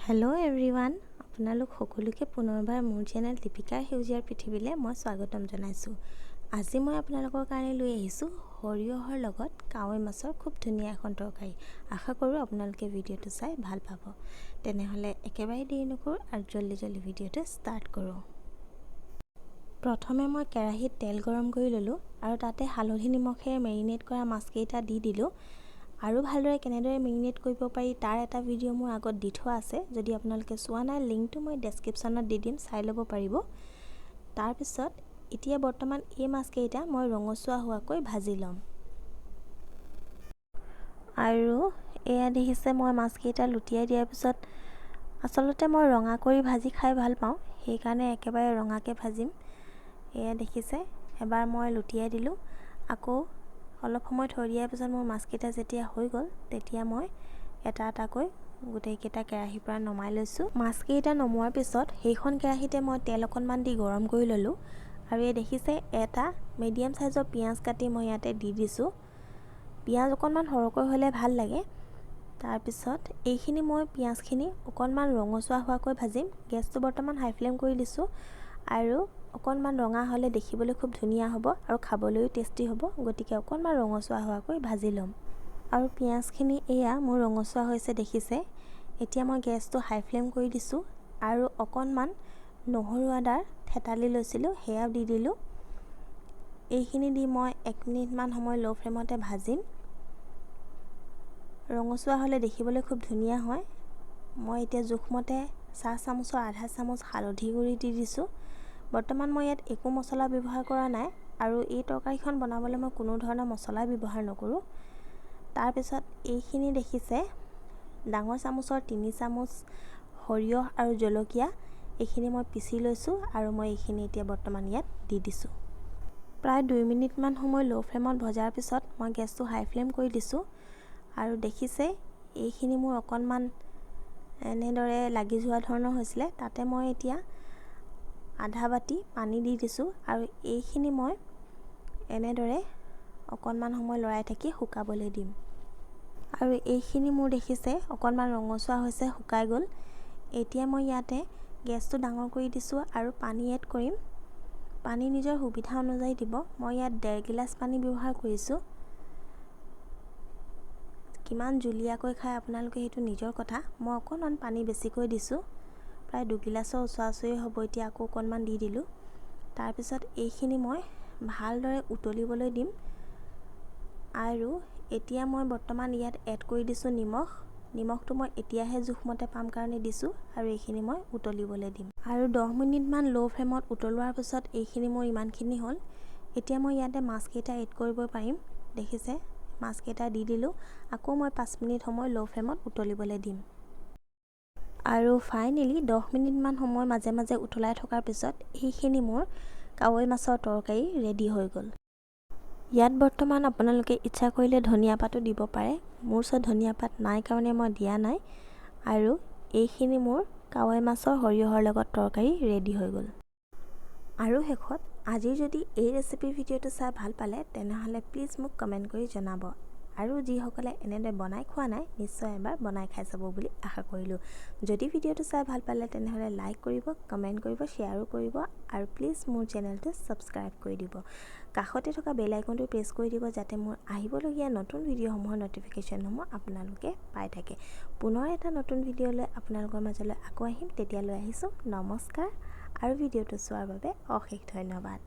Hello' everyone, আপোনালোক সকলোকে পুনৰবাৰ মোৰ চেনেল দীপিকাৰ সেউজীয়াৰ পৃথিৱীলৈ মই স্বাগতম জনাইছোঁ। আজি মই আপোনালোকৰ কাৰণে লৈ আহিছোঁ সৰিয়হৰ লগত কাৱৈ মাছৰ খুব ধুনীয়া এখন তৰকাৰী। আশা কৰোঁ আপোনালোকে ভিডিঅ'টো চাই ভাল পাব। তেনেহ'লে একেবাৰে দেৰি নকৰোঁ আৰু জল্দি ভিডিঅ'টো ষ্টাৰ্ট কৰোঁ। প্ৰথমে মই কেৰাহীত তেল গৰম কৰি ল'লোঁ আৰু তাতে হালধি নিমখেৰে মেৰিনেট কৰা মাছকেইটা দি দিলোঁ। আৰু ভালদৰে কেনেদৰে মেৰিনেট কৰিব পাৰি তাৰ এটা ভিডিঅ' মোৰ আগত দি থোৱা আছে। যদি আপোনালোকে চোৱা নাই, লিংকটো মই ডেছক্ৰিপশ্যনত দি দিম, চাই ল'ব পাৰিব। তাৰপিছত এতিয়া বৰ্তমান এই মাছকেইটা মই ৰঙচুৱা হোৱাকৈ ভাজি ল'ম। আৰু এয়া দেখিছে, মই মাছকেইটা লুটিয়াই দিয়াৰ পিছত আচলতে মই ৰঙা কৰি ভাজি খাই ভাল পাওঁ, সেইকাৰণে একেবাৰে ৰঙাকৈ ভাজিম। এয়া দেখিছে, এবাৰ মই লুটিয়াই দিলোঁ, আকৌ অলপ সময় থৈ দিয়াৰ পিছত মোৰ মাছকেইটা যেতিয়া হৈ গ'ল, তেতিয়া মই এটা এটাকৈ গোটেইকেইটা কেৰাহীৰ পৰা নমাই লৈছোঁ। মাছকেইটা নমোৱাৰ পিছত সেইখন কেৰাহীতে মই তেল অকণমান দি গৰম কৰি ল'লোঁ। আৰু এই দেখিছে, এটা মিডিয়াম চাইজৰ পিঁয়াজ কাটি মই ইয়াতে দি দিছোঁ। পিঁয়াজ অকণমান সৰহকৈ হ'লে ভাল লাগে। তাৰপিছত এইখিনি মই পিঁয়াজখিনি অকণমান ৰঙচুৱা হোৱাকৈ ভাজিম। গেছটো বৰ্তমান হাই ফ্লেম কৰি দিছোঁ আৰু অকণমান ৰঙা হ'লে দেখিবলৈ খুব ধুনীয়া হ'ব আৰু খাবলৈও টেষ্টি হ'ব, গতিকে অকণমান ৰঙচুৱা হোৱাকৈ ভাজি ল'ম। আৰু পিঁয়াজখিনি এয়া মোৰ ৰঙচুৱা হৈছে দেখিছে। এতিয়া মই গেছটো হাই ফ্লেম কৰি দিছোঁ আৰু অকণমান নহৰু আদাৰ থেতালি লৈছিলোঁ, সেয়াও দি দিলোঁ। এইখিনি দি মই 1 মিনিটমান সময় ল' ফ্লেমতে ভাজিম। ৰঙচুৱা হ'লে দেখিবলৈ খুব ধুনীয়া হয়। মই এতিয়া জোখমতে চাহ চামুচৰ আধা চামুচ হালধি গুড়ি দি দিছোঁ। বৰ্তমান মই ইয়াত একো মছলা ব্যৱহাৰ কৰা নাই আৰু এই তৰকাৰীখন বনাবলৈ মই কোনো ধৰণৰ মছলা ব্যৱহাৰ নকৰোঁ। তাৰপিছত এইখিনি দেখিছে, ডাঙৰ চামুচৰ 3 চামুচ সৰিয়হ আৰু জলকীয়া, এইখিনি মই পিচি লৈছোঁ আৰু মই এইখিনি এতিয়া বৰ্তমান ইয়াত দি দিছোঁ। প্ৰায় 2 মিনিটমান সময় ল' ফ্লেমত ভজাৰ পিছত মই গেছটো হাই ফ্লেম কৰি দিছোঁ। আৰু দেখিছে, এইখিনি মোৰ অকণমান এনেদৰে লাগি যোৱা ধৰণৰ হৈছিলে। তাতে মই এতিয়া আধা বাতি পানী দি দিছোঁ আৰু এইখিনি মই এনেদৰে অকণমান সময় লৰাই থাকি শুকাবলৈ দিম। আৰু এইখিনি মোৰ দেখিছে অকণমান ৰঙচুৱা হৈছে, শুকাই গ'ল। এতিয়া মই ইয়াতে গেছটো ডাঙৰ কৰি দিছোঁ আৰু পানী এড কৰিম। পানী নিজৰ সুবিধা অনুযায়ী দিব। মই ইয়াত 1.5 গিলাচ পানী ব্যৱহাৰ কৰিছোঁ। কিমান জুলীয়াকৈ খায় আপোনালোকে সেইটো নিজৰ কথা। মই অকণমান পানী বেছিকৈ দিছোঁ, প্ৰায় 2 গিলাচৰ ওচৰা-ওচৰি হ'ব। এতিয়া আকৌ অকণমান দি দিলোঁ। তাৰপিছত এইখিনি মই ভালদৰে উতলিবলৈ দিম। আৰু এতিয়া মই বৰ্তমান ইয়াত এড কৰি দিছোঁ নিমখ। নিমখটো মই এতিয়াহে জোখমতে পাম কাৰণে দিছোঁ আৰু এইখিনি মই উতলিবলৈ দিম। আৰু 10 মিনিটমান ল' ফ্লেমত উতলোৱাৰ পিছত এইখিনি মোৰ ইমানখিনি হ'ল। এতিয়া মই ইয়াতে মাছকেইটা এড কৰিব পাৰিম। দেখিছে, মাছকেইটা দি দিলোঁ। আকৌ মই 5 মিনিট সময় ল' ফ্লেমত উতলিবলৈ দিম। আৰু ফাইনেলি 10 মিনিটমান সময় মাজে মাজে উতলাই থকাৰ পিছত এইখিনি মোৰ কাৱৈ মাছৰ তৰকাৰী ৰেডি হৈ গ'ল। ইয়াত বৰ্তমান আপোনালোকে ইচ্ছা কৰিলে ধনিয়া পাতো দিব পাৰে। মোৰ ওচৰত ধনিয়া পাত নাই কাৰণে মই দিয়া নাই। আৰু এইখিনি মোৰ কাৱৈ মাছৰ সৰিয়হৰ লগত তৰকাৰী ৰেডি হৈ গ'ল। আৰু শেষত আজিৰ যদি এই ৰেচিপিৰ ভিডিঅ'টো চাই ভাল পালে, তেনেহ'লে প্লিজ মোক কমেণ্ট কৰি জনাব। আৰু যিসকলে এনেদৰে বনাই খোৱা নাই, নিশ্চয় এবাৰ বনাই খাই চাব বুলি আশা কৰিলোঁ। যদি ভিডিঅ'টো চাই ভাল পালে, তেনেহ'লে লাইক কৰিব, কমেণ্ট কৰিব, শ্বেয়াৰো কৰিব আৰু প্লিজ মোৰ চেনেলটো ছাবস্ক্ৰাইব কৰি দিব। কাষতে থকা বেল আইকনটো প্ৰেছ কৰি দিব, যাতে মোৰ আহিবলগীয়া নতুন ভিডিঅ'সমূহৰ ন'টিফিকেশ্যনসমূহ আপোনালোকে পাই থাকে। পুনৰ এটা নতুন ভিডিঅ' লৈ আপোনালোকৰ মাজলৈ আকৌ আহিম। তেতিয়ালৈ আহিছোঁ নমস্কাৰ আৰু ভিডিঅ'টো চোৱাৰ বাবে অশেষ ধন্যবাদ।